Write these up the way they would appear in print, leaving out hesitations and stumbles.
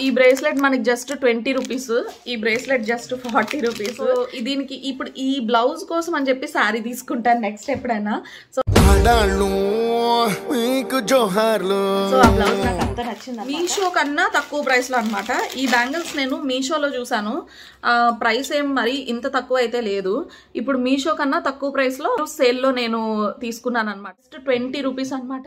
ఈ బ్రేస్లెట్ మనకి just 20 rupees, ఈ బ్రేస్లెట్ జస్ట్ 40 రూపీస్. దీనికి ఇప్పుడు ఈ బ్లౌజ్ కోసం అని చెప్పి శారీ తీసుకుంటాను నెక్స్ట్ ఎప్పుడైనా. సో ఆ బ్లౌజ్ నాకు అంత నచ్చింది. మీషో కన్నా తక్కువ ప్రైస్ లో అనమాట. ఈ బ్యాంగిల్స్ నేను మీషోలో చూసాను, ప్రైస్ ఏం మరి ఇంత తక్కువ అయితే లేదు. ఇప్పుడు మీషో కన్నా తక్కువ ప్రైస్ లో సేల్ లో నేను తీసుకున్నాను అనమాట. జస్ట్ 20 రూపీస్ అనమాట.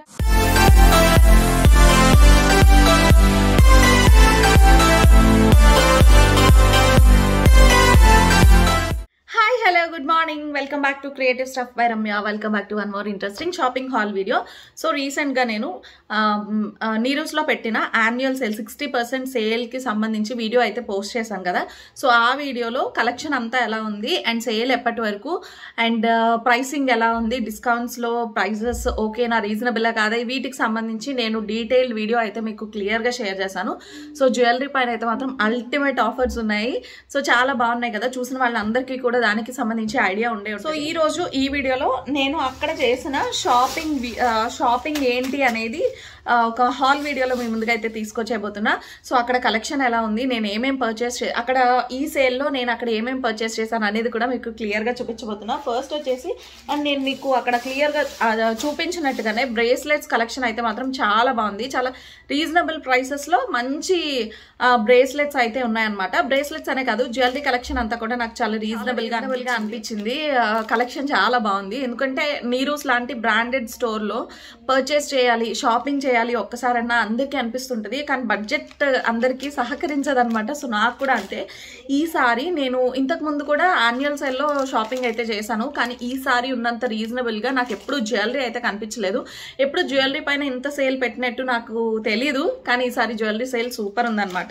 Hi hello good morning, welcome back to creative stuff by Ramya. Welcome back to one more interesting shopping hall video. So రీసెంట్గా నేను నీరూస్లో పెట్టిన యాన్యువల్ సేల్ 60% సేల్కి సంబంధించి వీడియో అయితే పోస్ట్ చేశాను కదా. సో ఆ వీడియోలో కలెక్షన్ అంతా ఎలా ఉంది అండ్ సేల్ ఎప్పటి వరకు అండ్ ప్రైసింగ్ ఎలా ఉంది, డిస్కౌంట్స్లో ప్రైజెస్ ఓకేనా, రీజనబుల్గా కాదా, వీటికి సంబంధించి నేను డీటెయిల్డ్ వీడియో అయితే మీకు క్లియర్గా షేర్ చేశాను. సో జ్యువెలరీ పైన అయితే మాత్రం అల్టిమేట్ ఆఫర్స్ ఉన్నాయి. సో చాలా బాగున్నాయి కదా, చూసిన వాళ్ళందరికీ కూడా దానికి సంబంధించి ఐడియా ఉండే. సో ఈ రోజు ఈ వీడియోలో నేను అక్కడ చేసిన షాపింగ్ ఏంటి అనేది ఒక హాల్ వీడియోలో మీ ముందుగా అయితే తీసుకొచ్చేయబోతున్నా. సో అక్కడ కలెక్షన్ ఎలా ఉంది, నేను ఏమేమి పర్చేస్ అక్కడ ఈ సేల్లో నేను అక్కడ ఏమేమి పర్చేస్ చేశాను అనేది కూడా మీకు క్లియర్గా చూపించబోతున్నా. ఫస్ట్ వచ్చేసి అండ్ నేను మీకు అక్కడ క్లియర్గా చూపించినట్టుగానే బ్రేస్లెట్స్ కలెక్షన్ అయితే మాత్రం చాలా బాగుంది. చాలా రీజనబుల్ ప్రైసెస్లో మంచి బ్రేస్లెట్స్ అయితే ఉన్నాయన్నమాట. బ్రేస్లెట్స్ అనే కాదు, జ్యువెలరీ కలెక్షన్ అంతా కూడా నాకు చాలా రీజనబుల్గా అనిపించింది. కలెక్షన్ చాలా బాగుంది. ఎందుకంటే నీరూస్ లాంటి బ్రాండెడ్ స్టోర్లో పర్చేస్ చేయాలి, షాపింగ్ చేయాలి ఒక్కసారన్నా అందరికీ అనిపిస్తుంటుంది, కానీ బడ్జెట్ అందరికీ సహకరించదు అనమాట. సో నాకు కూడా అంతే. ఈసారి నేను ఇంతకు ముందు కూడా యాన్యువల్ సేల్లో షాపింగ్ అయితే చేశాను, కానీ ఈసారి ఉన్నంత రీజనబుల్గా నాకు ఎప్పుడు జ్యువెలరీ అయితే కనిపించలేదు. ఎప్పుడు జ్యువెలరీ పైన ఇంత సేల్ పెట్టినట్టు నాకు తెలీదు, కానీ ఈసారి జ్యువెలరీ సేల్ సూపర్ ఉందన్నమాట.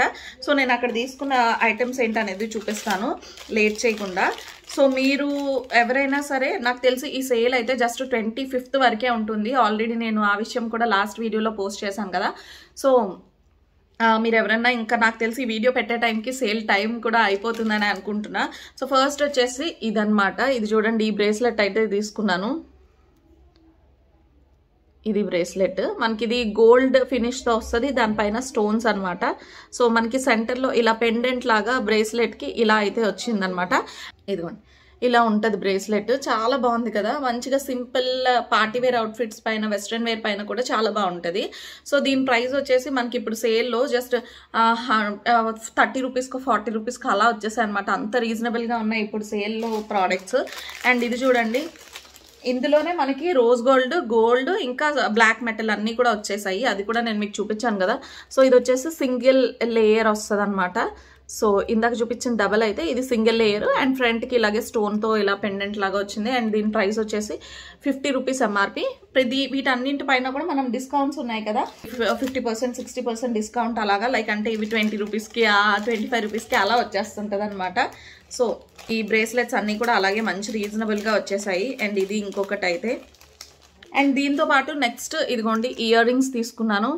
సో నేను అక్కడ తీసుకున్న ఐటమ్స్ ఏంటనేది చూపిస్తాను లేట్ చేయకుండా. సో మీరు ఎవరైనా సరే, నాకు తెలిసి ఈ సేల్ అయితే జస్ట్ 25th వరకే ఉంటుంది. ఆల్రెడీ నేను ఆ విషయం కూడా లాస్ట్ వీడియోలో పోస్ట్ చేశాను కదా. సో మీరు ఎవరైనా ఇంకా నాకు తెలిసి ఈ వీడియో పెట్టే టైంకి సేల్ టైం కూడా అయిపోతుందని అనుకుంటున్నా. సో ఫస్ట్ వచ్చేసి ఇదన్నమాట. ఇది చూడండి, ఈ బ్రేస్లెట్ అయితే తీసుకున్నాను. ఇది బ్రేస్లెట్ మనకి, ఇది గోల్డ్ ఫినిష్తో వస్తుంది, దానిపైన స్టోన్స్ అనమాట. సో మనకి సెంటర్లో ఇలా పెండెంట్ లాగా బ్రేస్లెట్కి ఇలా అయితే వచ్చిందనమాట. ఇదిగోండి, ఇలా ఉంటుంది బ్రేస్లెట్. చాలా బాగుంది కదా, మంచిగా సింపుల్ పార్టీ వేర్ అవుట్ఫిట్స్ పైన, వెస్ట్రన్ వేర్ పైన కూడా చాలా బాగుంటుంది. సో దీని ప్రైస్ వచ్చేసి మనకి ఇప్పుడు సేల్లో జస్ట్ 30 రూపీస్కి 40 రూపీస్కి అలా వచ్చేసాయి అనమాట. అంత రీజనబుల్గా ఉన్నాయి ఇప్పుడు సేల్లో ప్రోడక్ట్స్. అండ్ ఇది చూడండి, ఇందులోనే మనకి రోజ్ గోల్డ్ ఇంకా బ్లాక్ మెటల్ అన్నీ కూడా వచ్చేసాయి. అది కూడా నేను మీకు చూపించాను కదా. సో ఇది వచ్చేసి సింగిల్ లేయర్ వస్తుంది అనమాట. సో ఇందాక చూపించిన డబల్ అయితే ఇది సింగిల్ లేయర్ అండ్ ఫ్రంట్కి ఇలాగే స్టోన్తో ఇలా పెండెంట్ లాగా వచ్చింది. అండ్ దీని ప్రైస్ వచ్చేసి 50 రూపీస్ ఎంఆర్పి. వీటన్నింటి పైన కూడా మనం డిస్కౌంట్స్ ఉన్నాయి కదా, 50% 60% డిస్కౌంట్ అలాగా, లైక్ అంటే ఇవి 20 రూపీస్కి 25 రూపీస్కి అలా వచ్చేస్తుంటుంది అనమాట. సో ఈ బ్రేస్లెట్స్ అన్నీ కూడా అలాగే మంచి రీజనబుల్గా వచ్చేసాయి. అండ్ ఇది ఇంకొకటి అయితే. అండ్ దీంతో పాటు నెక్స్ట్ ఇదిగోండి, ఇయర్ రింగ్స్ తీసుకున్నాను.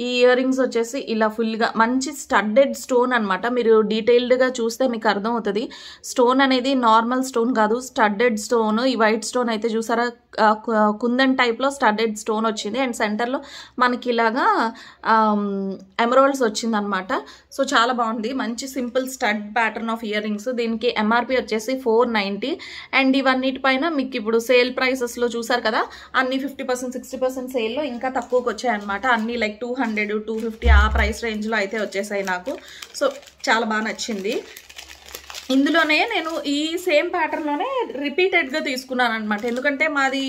ఈ ఇయర్ రింగ్స్ వచ్చేసి ఇలా ఫుల్గా మంచి స్టడ్డెడ్ స్టోన్ అనమాట. మీరు డీటెయిల్డ్గా చూస్తే మీకు అర్థమవుతుంది. స్టోన్ అనేది నార్మల్ స్టోన్ కాదు, స్టడ్డెడ్ స్టోన్. ఈ వైట్ స్టోన్ అయితే చూసారా, కుందన్ టైప్లో స్టడ్డెడ్ స్టోన్ వచ్చింది. అండ్ సెంటర్లో మనకి ఇలాగా ఎమరాల్డ్స్ వచ్చింది అనమాట. సో చాలా బాగుంది, మంచి simple stud pattern of ear rings. దీనికి ఎంఆర్పి వచ్చేసి 490. అండ్ ఇవన్నిటి పైన మీకు ఇప్పుడు సేల్ ప్రైసెస్లో చూసారు కదా, అన్ని 50% 60% సేల్లో ఇంకా తక్కువకి వచ్చాయన్నమాట. అన్ని లైక్ 200 250 ఆ ప్రైస్ రేంజ్లో అయితే వచ్చేసాయి నాకు. సో చాలా బాగా నచ్చింది. ఇందులోనే నేను ఈ సేమ్ ప్యాటర్న్లోనే రిపీటెడ్గా తీసుకున్నాను అనమాట. ఎందుకంటే మాది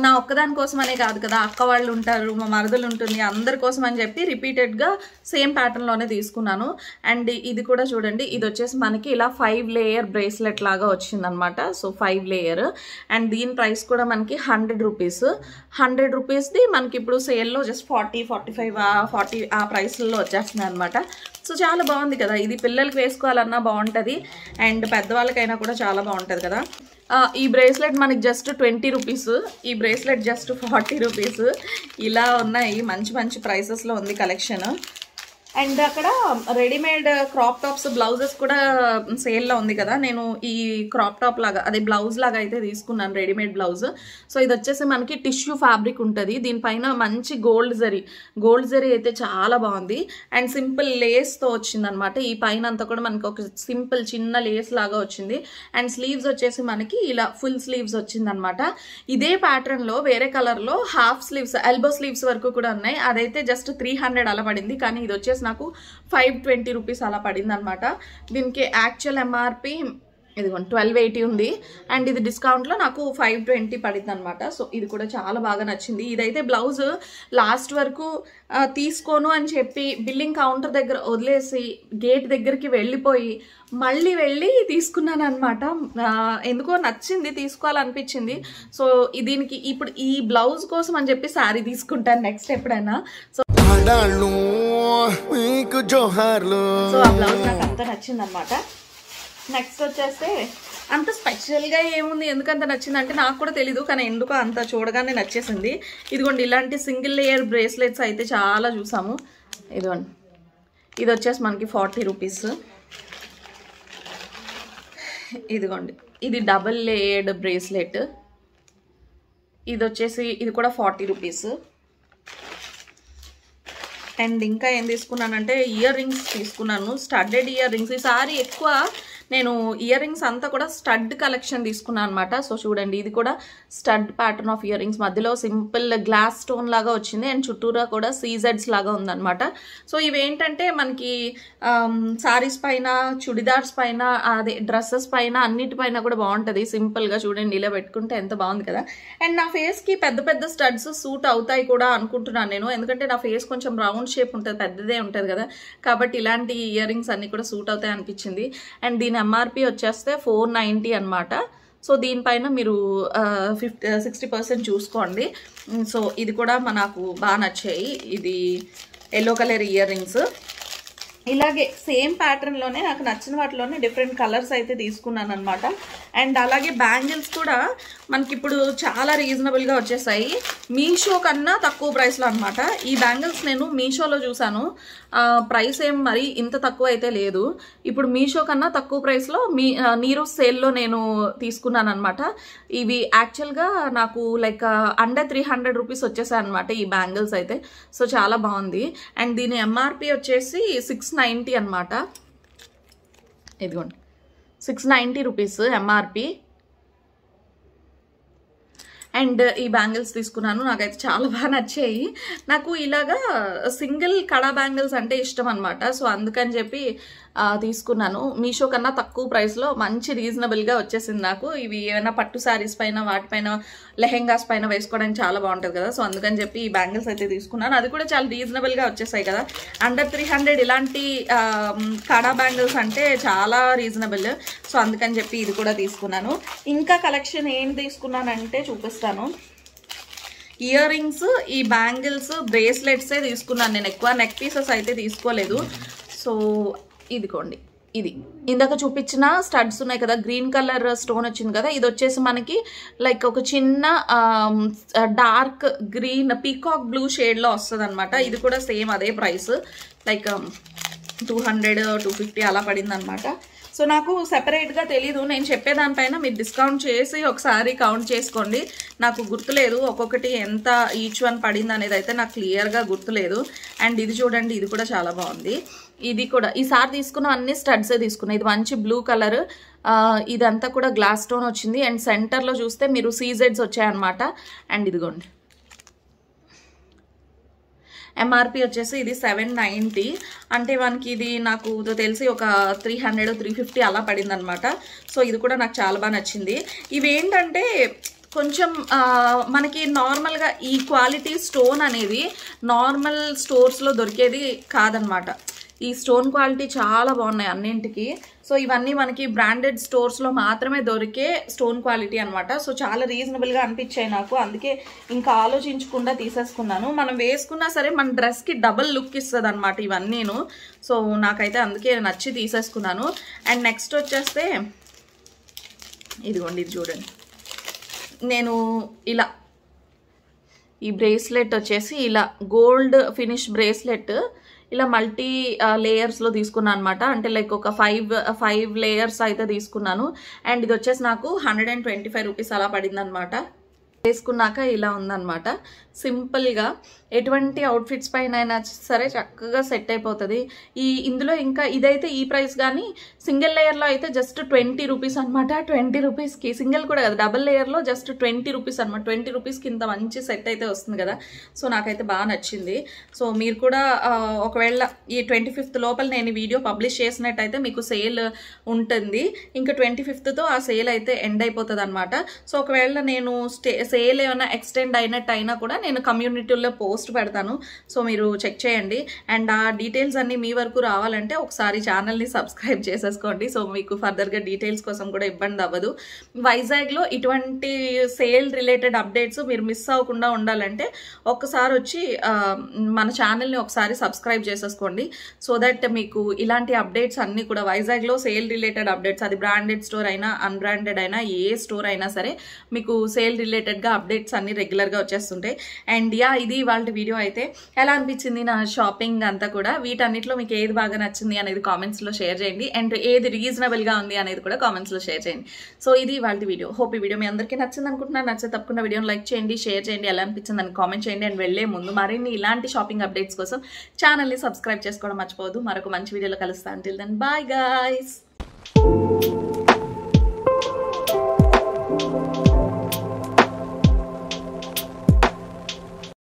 నా ఒక్కదాని కోసం అనే కాదు కదా, అక్క వాళ్ళు ఉంటారు, మా మరదలు ఉంటుంది, అందరి కోసం అని చెప్పి రిపీటెడ్గా సేమ్ ప్యాటర్న్లోనే తీసుకున్నాను. అండ్ ఇది కూడా చూడండి, ఇది వచ్చేసి మనకి ఇలా 5 లేయర్ బ్రేస్లెట్ లాగా వచ్చిందనమాట. So 5 layer. అండ్ దీని ప్రైస్ కూడా మనకి 100 రూపీస్. 100 రూపీస్ది మనకి ఇప్పుడు సేల్లో జస్ట్ 40 45 40 ఆ ప్రైస్లో వచ్చేస్తుంది అనమాట. సో చాలా బాగుంది కదా, ఇది పిల్లలకి వేసుకోవాలన్నా బాగుంటుంది అండ్ పెద్దవాళ్ళకైనా కూడా చాలా బాగుంటుంది కదా. ఈ బ్రేస్లెట్ మనకి జస్ట్ 20 రూపీస్, ఈ బ్రేస్లెట్ జస్ట్ 40 రూపీస్. ఇలా ఉన్నాయి, మంచి మంచి ప్రైసెస్లో ఉంది కలెక్షన్. అండ్ అక్కడ రెడీమేడ్ క్రాప్ టాప్స్ బ్లౌజెస్ కూడా సేల్లో ఉంది కదా, నేను ఈ క్రాప్ టాప్ లాగా అదే బ్లౌజ్ లాగా అయితే తీసుకున్నాను, రెడీమేడ్ బ్లౌజ్. సో ఇది వచ్చేసి మనకి టిష్యూ ఫ్యాబ్రిక్ ఉంటుంది, దీనిపైన మంచి గోల్డ్ జరీ అయితే చాలా బాగుంది. అండ్ సింపుల్ లేస్తో వచ్చింది అనమాట. ఈ పైన అంతా కూడా మనకి ఒక సింపుల్ చిన్న లేస్ లాగా వచ్చింది. అండ్ స్లీవ్స్ వచ్చేసి మనకి ఇలా ఫుల్ స్లీవ్స్ వచ్చింది అనమాట. ఇదే ప్యాటర్న్ లో వేరే కలర్ లో హాఫ్ స్లీవ్స్, ఎల్బో స్లీవ్స్ వరకు కూడా ఉన్నాయి. అదైతే జస్ట్ 300 అలా పడింది, కానీ ఇది వచ్చేసి నాకు 520 రూపీస్ అలా పడింది అనమాట. దీనికి యాక్చువల్ ఎంఆర్పి ఇదిగోండి 1280 ఉంది, అండ్ ఇది డిస్కౌంట్లో నాకు 520 పడింది అనమాట. సో ఇది కూడా చాలా బాగా నచ్చింది. ఇదైతే బ్లౌజ్ లాస్ట్ వరకు తీసుకోను అని చెప్పి బిల్లింగ్ కౌంటర్ దగ్గర వదిలేసి గేట్ దగ్గరికి వెళ్ళిపోయి మళ్ళీ వెళ్ళి తీసుకున్నాను అనమాట. ఎందుకో నచ్చింది, తీసుకోవాలనిపించింది. సో దీనికి ఇప్పుడు ఈ బ్లౌజ్ కోసం అని చెప్పి శారీ తీసుకుంటాను నెక్స్ట్ ఎప్పుడైనా. సో ఆ బ్లౌజ్ నాకు అంత నచ్చింది అనమాట. నెక్స్ట్ వచ్చేస్తే అంత స్పెషల్గా ఏముంది, ఎందుకంత నచ్చిందంటే నాకు కూడా తెలీదు, కానీ ఎందుకో అంత చూడగానే నచ్చేసింది. ఇదిగోండి ఇలాంటి సింగిల్ లేయర్ బ్రేస్లెట్స్ అయితే చాలా చూసాము. ఇదిగోండి ఇది వచ్చేసి మనకి 40 రూపీస్. ఇదిగోండి ఇది డబుల్ లేయర్డ్ బ్రేస్లెట్, ఇది వచ్చేసి ఇది కూడా 40 రూపీస్. అండ్ ఇంకా ఏం తీసుకున్నానంటే ఇయర్ రింగ్స్ తీసుకున్నాను, స్టడ్డెడ్ ఇయర్ రింగ్స్. ఈసారి ఎక్కువ నేను ఇయర్ రింగ్స్ అంతా కూడా స్టడ్ కలెక్షన్ తీసుకున్నాను అనమాట. సో చూడండి ఇది కూడా stud pattern of ear rings, మధ్యలో సింపుల్ గ్లాస్ స్టోన్ లాగా వచ్చింది అండ్ చుట్టూరా కూడా సీజెడ్స్ లాగా ఉందన్నమాట. సో ఇవేంటంటే మనకి సారీస్ పైన, చుడిదార్స్ పైన, అదే డ్రెస్సెస్ పైన, అన్నిటిపైన కూడా బాగుంటుంది. సింపుల్గా చూడండి ఇలా పెట్టుకుంటే ఎంత బాగుంది కదా. అండ్ నా ఫేస్కి పెద్ద పెద్ద స్టడ్స్ సూట్ అవుతాయి కూడా అనుకుంటున్నాను నేను, ఎందుకంటే నా ఫేస్ కొంచెం రౌండ్ షేప్ ఉంటుంది, పెద్దదే ఉంటుంది కదా, కాబట్టి ఇలాంటి ఇయర్ రింగ్స్ అన్ని కూడా సూట్ అవుతాయి అనిపించింది. అండ్ దీని ఎంఆర్పి వచ్చేస్తే 490 అనమాట. సో దీనిపైన మీరు 60% చూసుకోండి. సో ఇది కూడా నాకు బాగా నచ్చాయి. ఇది ఎల్లో కలర్ ఇయర్ రింగ్స్. ఇలాగే సేమ్ ప్యాటర్న్లోనే నాకు నచ్చిన వాటిలోనే డిఫరెంట్ కలర్స్ అయితే తీసుకున్నాను అనమాట. అండ్ అలాగే బ్యాంగిల్స్ కూడా మనకి ఇప్పుడు చాలా రీజనబుల్గా వచ్చేసాయి, మీషో కన్నా తక్కువ ప్రైస్లో అనమాట. ఈ బ్యాంగిల్స్ నేను మీషోలో చూసాను, ప్రైస్ ఏం మరి ఇంత తక్కువ అయితే లేదు. ఇప్పుడు మీషో కన్నా తక్కువ ప్రైస్లో నీరు సేల్లో నేను తీసుకున్నాను అనమాట. ఇవి యాక్చువల్గా నాకు లైక్ అండర్ 300 రూపీస్ వచ్చేసాయి అనమాట ఈ బ్యాంగిల్స్ అయితే. సో చాలా బాగుంది. అండ్ దీని ఎంఆర్పి వచ్చేసి 690 అనమాట. ఇదిగోండి 690 రూపీస్ ఎంఆర్పి. అండ్ ఈ బ్యాంగిల్స్ తీసుకున్నాను, నాకైతే చాలా బాగా నచ్చాయి. నాకు ఇలాగా సింగిల్ కడా బ్యాంగిల్స్ అంటే ఇష్టం అనమాట. సో అందుకని చెప్పి తీసుకున్నాను. మీషో కన్నా తక్కువ ప్రైస్లో మంచి రీజనబుల్గా వచ్చేసింది నాకు. ఇవి ఏమైనా పట్టు శారీస్ పైన, వాటిపైన, లెహెంగాస్ పైన వేసుకోవడానికి చాలా బాగుంటుంది కదా. సో అందుకని చెప్పి ఈ బ్యాంగిల్స్ అయితే తీసుకున్నాను. అది కూడా చాలా రీజనబుల్గా వచ్చేసాయి కదా, అండర్ 300 ఇలాంటి కడా బ్యాంగిల్స్ అంటే చాలా రీజనబుల్. సో అందుకని చెప్పి ఇది కూడా తీసుకున్నాను. ఇంకా కలెక్షన్ ఏం తీసుకున్నానంటే చూపిస్తాను. ఇయర్ రింగ్స్, ఈ బ్యాంగిల్స్, బ్రేస్లెట్సే తీసుకున్నాను నేను, ఎక్కువ నెక్ పీసెస్ అయితే తీసుకోలేదు. సో ఇదిగోండి ఇది ఇందాక చూపించిన స్టడ్స్ ఉన్నాయి కదా, గ్రీన్ కలర్ స్టోన్ వచ్చింది కదా, ఇది వచ్చేసి మనకి లైక్ ఒక చిన్న డార్క్ గ్రీన్ పీకాక్ బ్లూ షేడ్లో వస్తుంది అనమాట. ఇది కూడా సేమ్ అదే ప్రైస్, లైక్ 200-250 అలా పడింది అనమాట. సో నాకు సెపరేట్గా తెలీదు, నేను చెప్పేదానిపైన మీరు డిస్కౌంట్ చేసి ఒకసారి కౌంట్ చేసుకోండి. నాకు గుర్తులేదు ఒక్కొక్కటి ఎంత ఈచ్ వన్ పడింది అనేది అయితే నాకు క్లియర్గా గుర్తులేదు. అండ్ ఇది చూడండి, ఇది కూడా చాలా బాగుంది. ఇది కూడా ఈసారి తీసుకున్న అన్ని స్టడ్సే తీసుకున్నాయి. ఇది మంచి బ్లూ కలర్, ఇదంతా కూడా గ్లాస్ స్టోన్ వచ్చింది. అండ్ సెంటర్లో చూస్తే మీరు సీజెడ్స్ వచ్చాయన్నమాట. అండ్ ఇదిగోండి ఎంఆర్పి వచ్చేసి ఇది 790, అంటే మనకి ఇది నాకు తెలిసి ఒక 300-350 అలా పడింది అనమాట. సో ఇది కూడా నాకు చాలా బాగా నచ్చింది. ఇవేంటంటే కొంచెం మనకి నార్మల్గా ఈ క్వాలిటీ స్టోన్ అనేది నార్మల్ స్టోర్స్లో దొరికేది కాదనమాట. ఈ స్టోన్ క్వాలిటీ చాలా బాగున్నాయి అన్నింటికి. సో ఇవన్నీ మనకి బ్రాండెడ్ స్టోర్స్లో మాత్రమే దొరికే స్టోన్ క్వాలిటీ అనమాట. సో చాలా రీజనబుల్గా అనిపించాయి నాకు, అందుకే ఇంకా ఆలోచించకుండా తీసేసుకున్నాను. మనం వేసుకున్నా సరే మన డ్రెస్కి డబుల్ లుక్ ఇస్తుంది అనమాట ఇవన్నీను. సో నాకైతే అందుకే నచ్చి తీసేసుకున్నాను. అండ్ నెక్స్ట్ వచ్చేస్తే ఇదిగోండి, ఇది చూడండి, నేను ఇలా ఈ బ్రేస్లెట్ వచ్చేసి ఇలా గోల్డ్ ఫినిష్ బ్రేస్లెట్, ఇలా మల్టీ లేయర్స్లో తీసుకున్నాను అనమాట. అంటే లైక్ ఒక 5 లేయర్స్ అయితే తీసుకున్నాను. అండ్ ఇది వచ్చేసి నాకు 125 రూపీస్ అలా పడింది అనమాట. వేసుకున్నాక ఇలా ఉందన్నమాట. సింపుల్గా ఎటువంటి అవుట్ఫిట్స్ పైన అయినా సరే చక్కగా సెట్ అయిపోతుంది. ఇందులో ఇంకా ఇదైతే ఈ ప్రైస్, కానీ సింగిల్ లేయర్లో అయితే జస్ట్ 20 రూపీస్ అనమాట. 20 రూపీస్కి సింగిల్ కూడా కదా, డబుల్ లేయర్లో జస్ట్ 20 రూపీస్ అనమాట. 20 రూపీస్కి ఇంత మంచి సెట్ అయితే వస్తుంది కదా. సో నాకైతే బాగా నచ్చింది. సో మీరు కూడా ఒకవేళ ఈ 25th లోపల నేను వీడియో పబ్లిష్ చేసినట్టయితే మీకు సేల్ ఉంటుంది. ఇంకా 25thతో ఆ సేల్ అయితే ఎండ్ అయిపోతుంది అనమాట. సో ఒకవేళ నేను సేల్ ఏమైనా ఎక్స్టెండ్ అయినట్టు అయినా కూడా నేను కమ్యూనిటీలో పోస్ట్ పెడతాను. సో మీరు చెక్ చేయండి. అండ్ ఆ డీటెయిల్స్ అన్నీ మీ వరకు రావాలంటే ఒకసారి ఛానల్ని సబ్స్క్రైబ్ చేసేసుకోండి. సో మీకు ఫర్దర్గా డీటెయిల్స్ కోసం కూడా ఇబ్బంది అవ్వదు. వైజాగ్లో ఇటువంటి సేల్ రిలేటెడ్ అప్డేట్స్ మీరు మిస్ అవ్వకుండా ఉండాలంటే ఒక్కసారి వచ్చి మన ఛానల్ని ఒకసారి సబ్స్క్రైబ్ చేసేసుకోండి. సో దట్ మీకు ఇలాంటి అప్డేట్స్ అన్నీ కూడా వైజాగ్లో సేల్ రిలేటెడ్ అప్డేట్స్, అది బ్రాండెడ్ స్టోర్ అయినా అన్బ్రాండెడ్ అయినా ఏ స్టోర్ అయినా సరే మీకు సేల్ రిలేటెడ్గా అప్డేట్స్ అన్ని రెగ్యులర్గా వచ్చేస్తుంటాయి. అండ్ ఇది వాళ్ళ వీడియో అయితే ఎలా అనిపించింది నా షాపింగ్ అంతా కూడా. వీటన్నిటిలో మీకు ఏది బాగా నచ్చింది అనేది కామెంట్స్లో షేర్ చేయండి. అండ్ ఏది రీజనబుల్గా ఉంది అనేది కూడా కామెంట్స్లో షేర్ చేయండి. సో ఇది వాళ్ళ వీడియో. హోప్ ఈ వీడియో మీ అందరికీ నచ్చింది అనుకుంటున్నాను. నచ్చితే తప్పకుండా వీడియోని లైక్ చేయండి, షేర్ చేయండి, ఎలా అనిపించింది అని కామెంట్ చేయండి. అండ్ వెళ్లే ముందు మరిన్ని ఇలాంటి షాపింగ్ అప్డేట్స్ కోసం ఛానల్ని సబ్స్క్రైబ్ చేసుకోవడం మర్చిపోవద్దు. మరొక మంచి వీడియోలో కలుస్తాను. Till then bye guys.